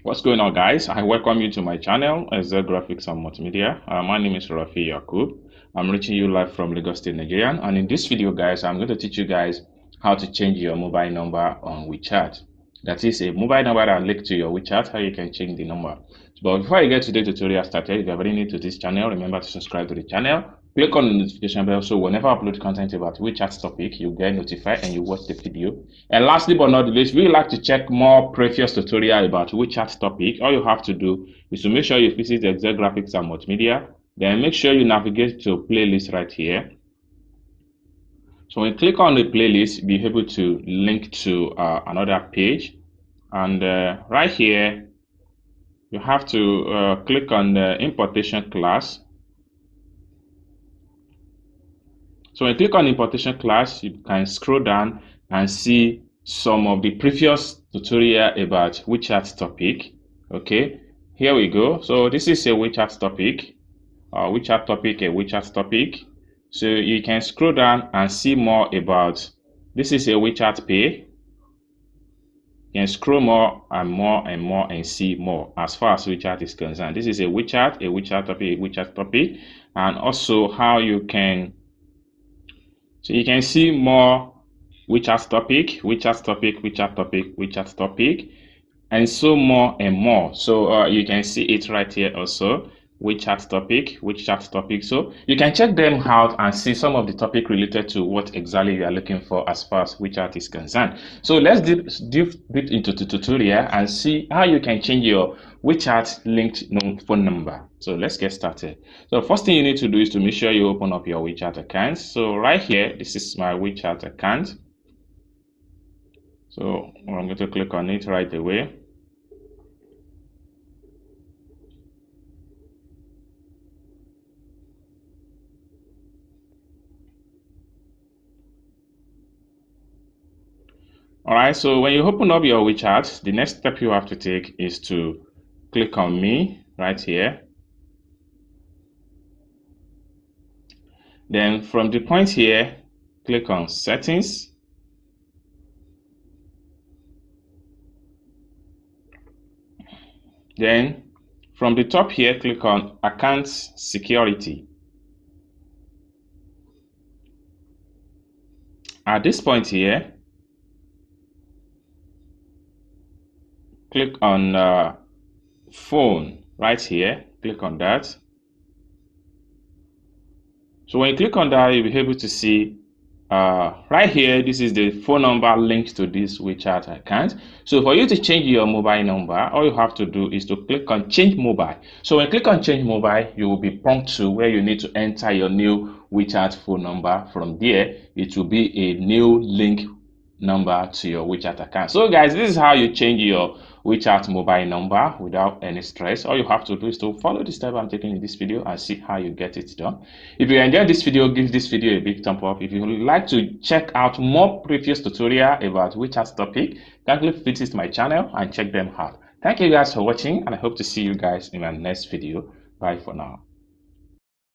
What's going on, guys? I welcome you to my channel, Excel Graphics and Multimedia. My name is Rafi Yakub. I'm reaching you live from Lagos State, Nigeria. And in this video, guys, I'm going to teach you guys how to change your mobile number on WeChat. That is a mobile number that linked to your WeChat, how you can change the number. But before I get today's tutorial started, if you're very new to this channel, remember to subscribe to the channel. Click on the notification bell so whenever I upload content about WeChat topic, you get notified and you watch the video. And lastly but not least, if you like to check more previous tutorial about WeChat topic, all you have to do is to make sure you visit the Excel Graphics and Multimedia. Then make sure you navigate to playlist right here. So when you click on the playlist, you'll be able to link to another page. And right here, you have to click on the importation class. So when you click on importation class, you can scroll down and see some of the previous tutorial about WeChat topic. Okay, here we go. So this is a WeChat topic, WeChat topic. So you can scroll down and see more about, this is a WeChat pay. You can scroll more and more and more and see more as far as WeChat is concerned. This is a WeChat topic, and also how you can, so you can see more WeChat topic, and so more and more. So you can see it right here also, WeChat topic. So you can check them out and see some of the topic related to what exactly you are looking for as far as WeChat is concerned. So let's dive into the tutorial and see how you can change your WeChat linked phone number. So let's get started. So first thing you need to do is to make sure you open up your WeChat account. So right here, this is my WeChat account. So I'm going to click on it right away. Alright, so when you open up your WeChat, the next step you have to take is to click on me right here. Then from the point here, click on settings. Then from the top here, click on account security. At this point here, click on phone right here, click on that. So when you click on that, you'll be able to see right here, this is the phone number linked to this WeChat account. So for you to change your mobile number, all you have to do is to click on change mobile. So when you click on change mobile, you will be prompted to where you need to enter your new WeChat phone number. From there, it will be a new link number to your WeChat account. So guys, this is how you change your WeChat mobile number without any stress. All you have to do is to follow the step I'm taking in this video and see how you get it done. If you enjoyed this video, give this video a big thumb up. If you would like to check out more previous tutorial about WeChat topic, kindly visit my channel and check them out. Thank you guys for watching, and I hope to see you guys in my next video. Bye for now.